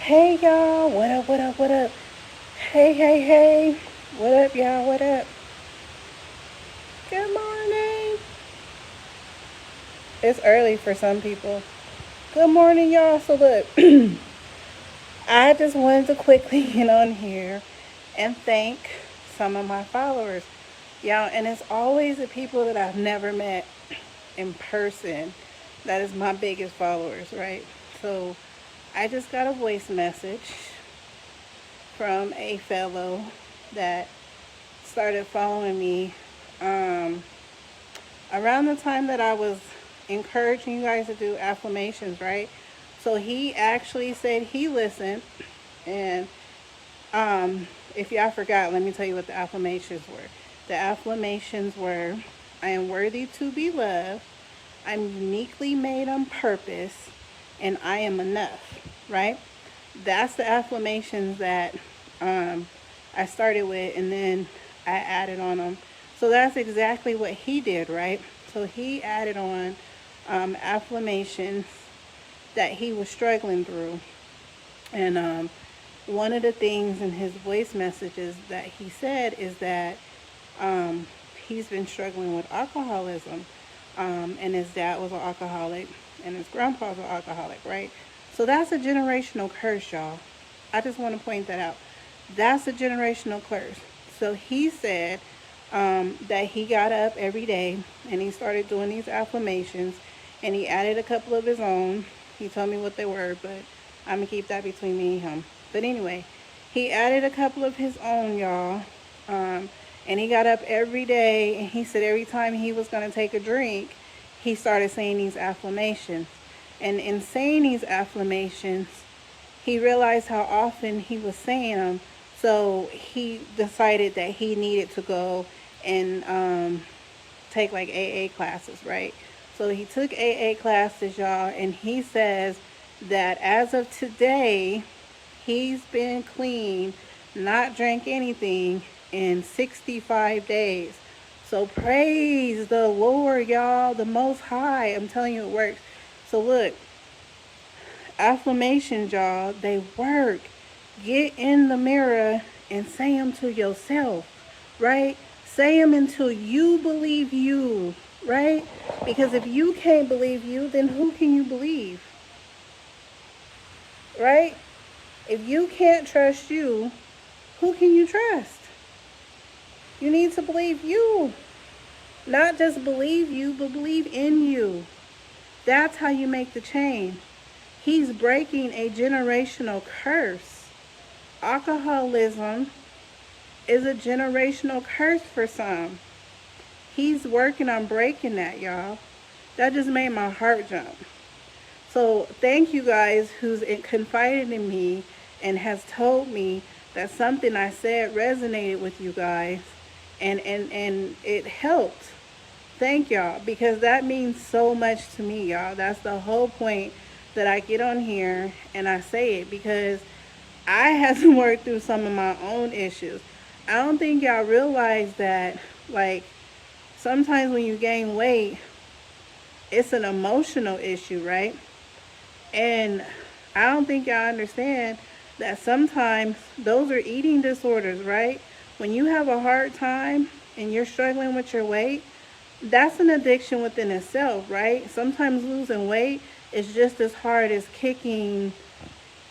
Hey y'all, what up, what up, what up? Hey, hey, hey, what up, y'all, what up? Good morning. It's early for some people. Good morning, y'all. So, look, I just wanted to quickly get on here and thank some of my followers. Y'all, and it's always the people that I've never met in person that is my biggest followers, right? So, I just got a voice message from a fellow that started following me um, around the time that I was encouraging you guys to do affirmations, right? So he actually said he listened, and if y'all forgot, let me tell you what the affirmations were. The affirmations were: I am worthy to be loved, I'm uniquely made on purpose, and I am enough, right? That's the affirmations that um, I started with, and then I added on them. So that's exactly what he did, right? So he added on affirmations that he was struggling through. And one of the things in his voice messages that he said is that um, he's been struggling with alcoholism. And his dad was an alcoholic, and his grandpa was an alcoholic, right? So that's a generational curse, y'all. I just want to point that out. That's a generational curse. So he said that he got up every day and he started doing these affirmations, and he added a couple of his own. He told me what they were, but I'm going to keep that between me and him. But anyway, he added a couple of his own, y'all. Um, and he got up every day, and he said every time he was going to take a drink, he started saying these affirmations. And in saying these affirmations, he realized how often he was saying them. So he decided that he needed to go and take like AA classes, right? So he took AA classes, y'all, and he says that as of today, he's been clean, not drank anything in 65 days. So praise the Lord, y'all, the Most High. I'm telling you, it works. So look, affirmations, y'all, they work. Get in the mirror and say them to yourself, right? Say them until you believe you, right? Because if you can't believe you, then who can you believe, right? If you can't trust you, who can you trust? You need to believe you. Not just believe you, but believe in you. That's how you make the change. He's breaking a generational curse. Alcoholism is a generational curse for some. He's working on breaking that, y'all. That just made my heart jump. So thank you guys who's confided in me and has told me that something I said resonated with you guys, and it helped. Thank y'all, because that means so much to me, y'all. That's the whole point that I get on here and I say it, because I had to work through some of my own issues. I don't think y'all realize that, like, sometimes when you gain weight, it's an emotional issue, right? And I don't think y'all understand that sometimes those are eating disorders, right? When you have a hard time and you're struggling with your weight, that's an addiction within itself, right? Sometimes losing weight is just as hard as kicking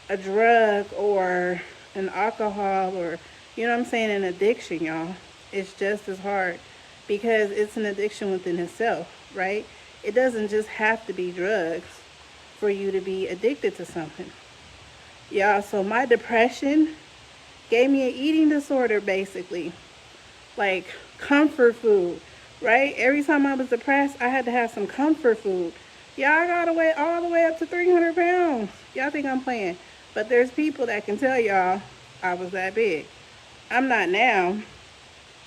a drug or an alcohol, or, you know what I'm saying, an addiction, y'all. It's just as hard because it's an addiction within itself, right? It doesn't just have to be drugs for you to be addicted to something. Yeah, so my depression gave me an eating disorder, basically. Like comfort food, right? Every time I was depressed, I had to have some comfort food. Yeah, I got away all the way up to 300 pounds. Y'all think I'm playing. But there's people that can tell y'all I was that big. I'm not now,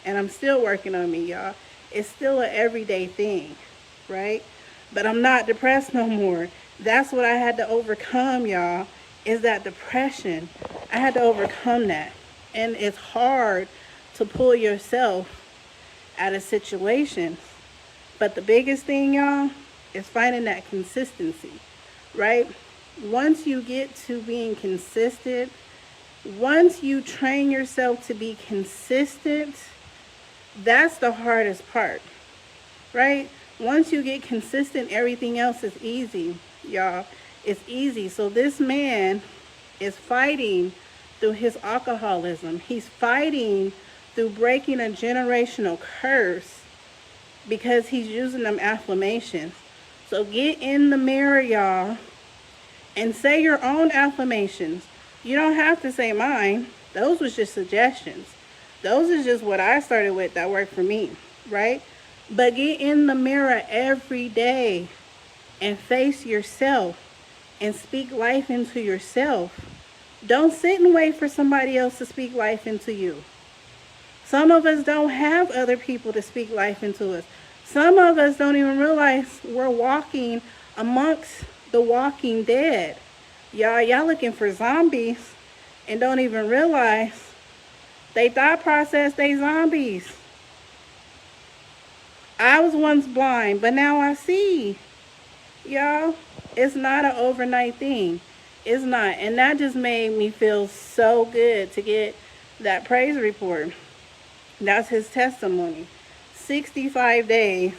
and I'm still working on me, y'all. It's still an everyday thing, right? But I'm not depressed no more. That's what I had to overcome, y'all, is that depression. I had to overcome that. And it's hard to pull yourself out of situations. But the biggest thing, y'all, is finding that consistency, right? Once you get to being consistent, once you train yourself to be consistent, that's the hardest part, right? Once you get consistent, everything else is easy, y'all. It's easy. So this man is fighting through his alcoholism. He's fighting through breaking a generational curse because he's using them affirmations. So get in the mirror, y'all, and say your own affirmations. You don't have to say mine. Those was just suggestions. Those is just what I started with that worked for me, right? But get in the mirror every day and face yourself and speak life into yourself. Don't sit and wait for somebody else to speak life into you. Some of us don't have other people to speak life into us. Some of us don't even realize we're walking amongst the walking dead. Y'all looking for zombies and don't even realize they thought process they zombies. I was once blind, but now I see. Y'all, it's not an overnight thing. It's not. And that just made me feel so good to get that praise report. That's his testimony. 65 days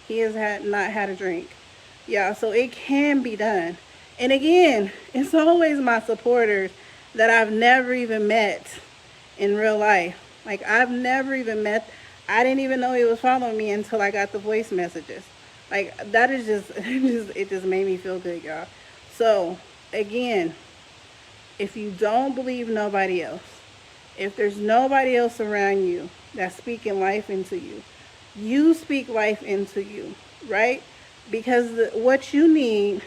he has not had a drink. Yeah, so it can be done. And again, it's always my supporters that I've never even met in real life. Like, I've never even met, I didn't even know he was following me until I got the voice messages. Like, that is just, it just made me feel good, y'all. So, again, if you don't believe nobody else, if there's nobody else around you that's speaking life into you, you speak life into you, right? Because what you need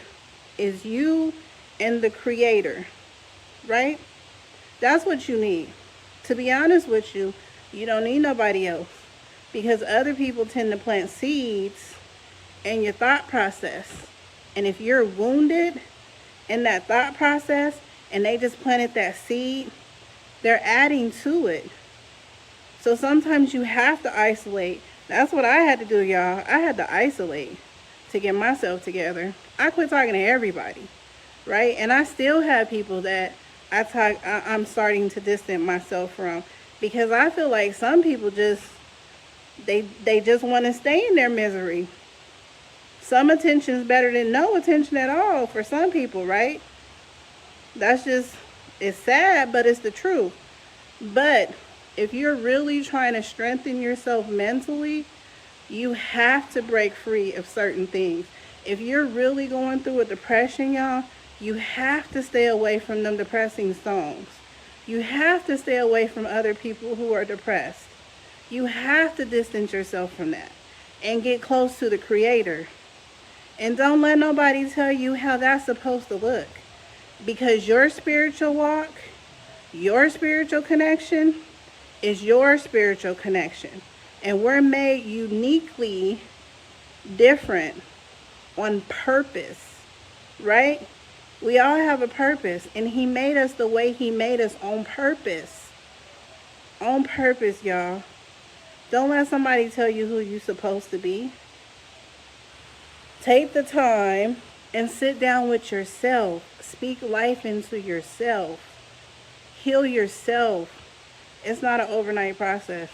is you and the Creator, right? That's what you need. To be honest with you, you don't need nobody else, because other people tend to plant seeds in your thought process. And if you're wounded in that thought process and they just planted that seed, they're adding to it. So sometimes you have to isolate. That's what I had to do, y'all. I had to isolate to get myself together. I quit talking to everybody, right? And I still have people that I'm starting to distance myself from, because I feel like some people just, they just want to stay in their misery. Some attention is better than no attention at all for some people, right? That's just, it's sad, but it's the truth. But if you're really trying to strengthen yourself mentally, you have to break free of certain things. If you're really going through a depression, y'all, you have to stay away from them depressing songs. You have to stay away from other people who are depressed. You have to distance yourself from that and get close to the Creator. And don't let nobody tell you how that's supposed to look. Because your spiritual walk, your spiritual connection is your spiritual connection. And we're made uniquely different on purpose, right? We all have a purpose, and He made us the way He made us on purpose. On purpose, y'all. Don't let somebody tell you who you're supposed to be. Take the time and sit down with yourself. Speak life into yourself. Heal yourself. It's not an overnight process.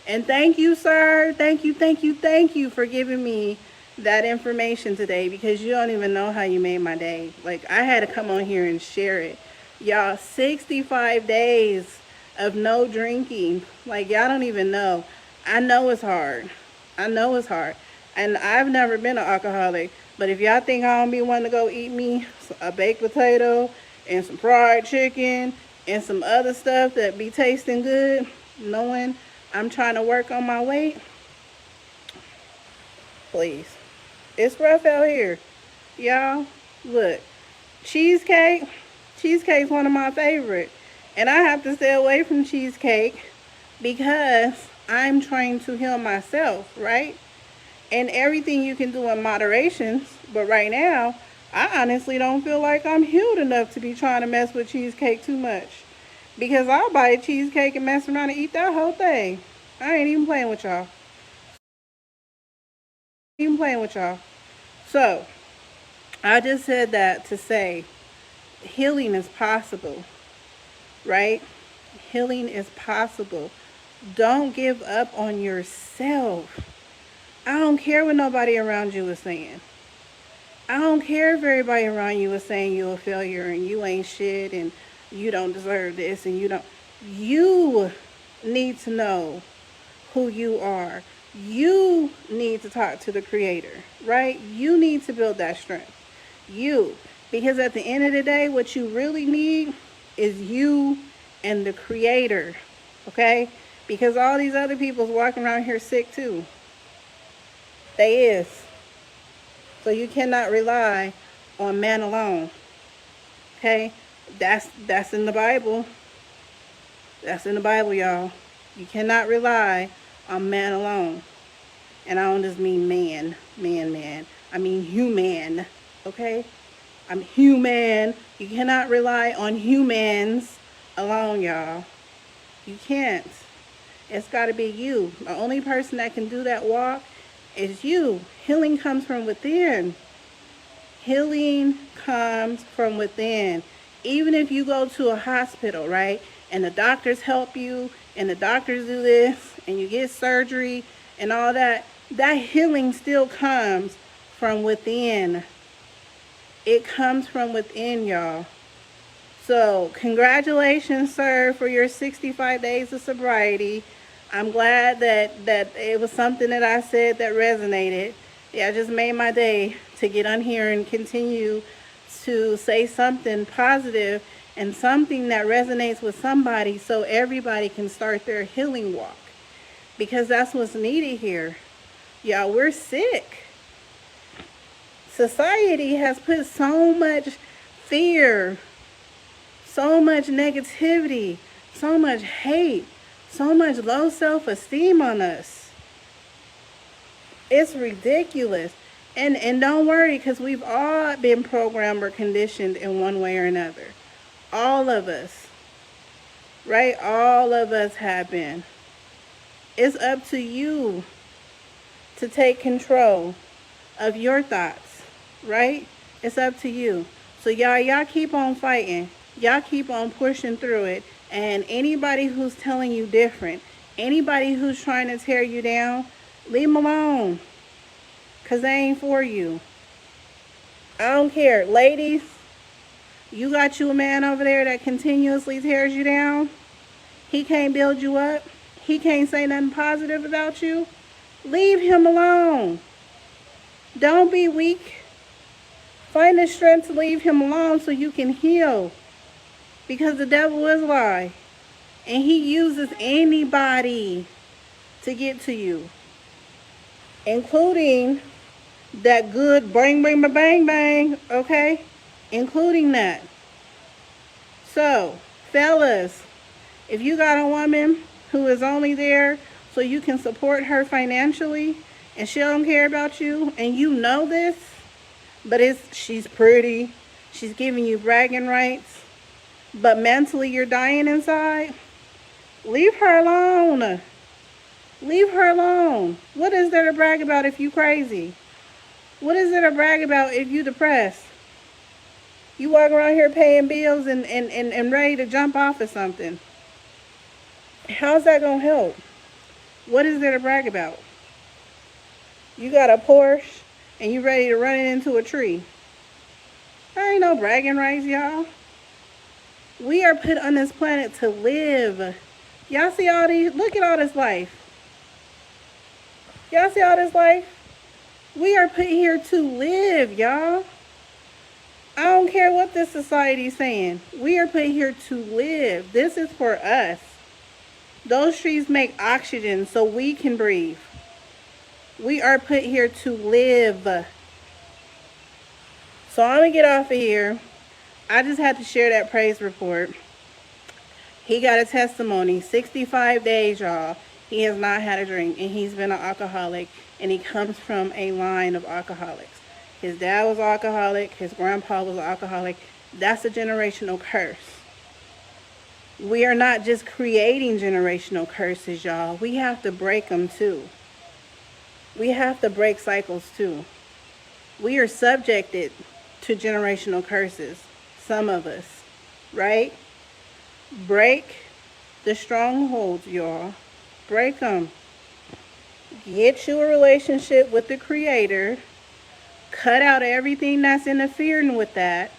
And thank you, sir. Thank you for giving me that information today, because you don't even know how you made my day. Like, I had to come on here and share it. Y'all, 65 days of no drinking. Like, y'all don't even know. I know it's hard. I know it's hard. And I've never been an alcoholic. But if y'all think I don't be wanting to go eat me a baked potato and some fried chicken and some other stuff that be tasting good, knowing I'm trying to work on my weight, please. It's rough out here. Y'all, look. Cheesecake's one of my favorite. And I have to stay away from cheesecake because I'm trying to heal myself, right? And everything you can do in moderation. But right now, I honestly don't feel like I'm healed enough to be trying to mess with cheesecake too much. Because I'll buy a cheesecake and mess around and eat that whole thing. I ain't even playing with y'all. So, I just said that to say, healing is possible, right? Healing is possible. Don't give up on yourself. I don't care what nobody around you is saying. I don't care if everybody around you is saying you're a failure and you ain't shit and you don't deserve this and you don't. You need to know who you are. You need to talk to the Creator, right? You need to build that strength. Because at the end of the day, what you really need is you and the Creator, okay? Because all these other people's walking around here sick too. They is. So you cannot rely on man alone. Okay? That's in the Bible. That's in the Bible, y'all. You cannot rely on man alone. And I don't just mean man. I mean human. Okay? I'm human. You cannot rely on humans alone, y'all. You can't. It's got to be you. The only person that can do that walk is you. Healing comes from within. Healing comes from within. Even if you go to a hospital, right, and the doctors help you, and the doctors do this, and you get surgery and all that, that healing still comes from within. It comes from within, y'all. So, congratulations, sir, for your 65 days of sobriety. I'm glad that it was something that I said that resonated. Yeah, I just made my day to get on here and continue to say something positive and something that resonates with somebody so everybody can start their healing walk. Because that's what's needed here. Y'all, we're sick. Society has put so much fear, so much negativity, so much hate, so much low self-esteem on us. It's ridiculous. And don't worry, because we've all been programmed or conditioned in one way or another. All of us. Right? All of us have been. It's up to you to take control of your thoughts. Right? It's up to you. So y'all keep on fighting. Y'all keep on pushing through it. And anybody who's telling you different, anybody who's trying to tear you down, leave them alone. Because they ain't for you. I don't care. Ladies, you got you a man over there that continuously tears you down. He can't build you up. He can't say nothing positive about you. Leave him alone. Don't be weak. Find the strength to leave him alone so you can heal. Because the devil is a lie. And he uses anybody to get to you. Including that good bang, bang, bang, bang, okay? Including that. So, fellas, if you got a woman who is only there so you can support her financially and she don't care about you and you know this, but she's pretty, she's giving you bragging rights, but mentally you're dying inside, leave her alone. Leave her alone. What is there to brag about if you crazy? What is there to brag about if you depressed? You walk around here paying bills and ready to jump off of something. How's that going to help? What is there to brag about? You got a Porsche and you ready to run it into a tree. There ain't no bragging rights, y'all. We are put on this planet to live. Y'all see all these? Look at all this life. Y'all see all this life? We are put here to live, y'all. I don't care what this society's saying. We are put here to live. This is for us. Those trees make oxygen so we can breathe. We are put here to live. So I'm going to get off of here. I just had to share that praise report. He got a testimony. 65 days, y'all. He has not had a drink, and he's been an alcoholic, and he comes from a line of alcoholics. His dad was an alcoholic. His grandpa was an alcoholic. That's a generational curse. We are not just creating generational curses, y'all. We have to break them, too. We have to break cycles, too. We are subjected to generational curses. Some of us, right? Break the strongholds, y'all. Break them. Get you a relationship with the Creator. Cut out everything that's interfering with that.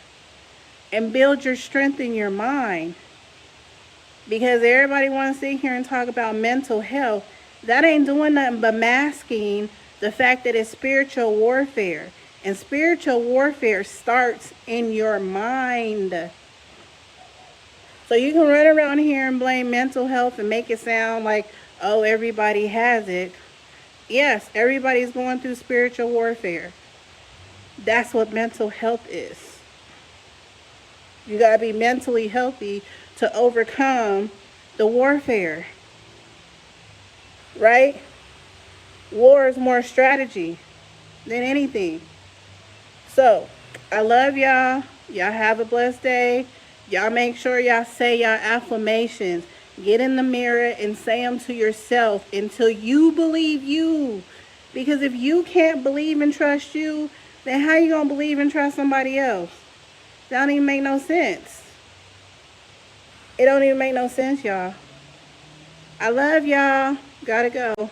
And build your strength in your mind. Because everybody wants to sit here and talk about mental health. That ain't doing nothing but masking the fact that it's spiritual warfare. And spiritual warfare starts in your mind. So you can run around here and blame mental health and make it sound like, oh, everybody has it. Yes, everybody's going through spiritual warfare. That's what mental health is. You got to be mentally healthy to overcome the warfare. Right? War is more strategy than anything. So, I love y'all. Y'all have a blessed day. Y'all make sure y'all say y'all affirmations. Get in the mirror and say them to yourself until you believe you. Because if you can't believe and trust you, then how you going to believe and trust somebody else? That don't even make no sense. It don't even make no sense, y'all. I love y'all. Gotta go.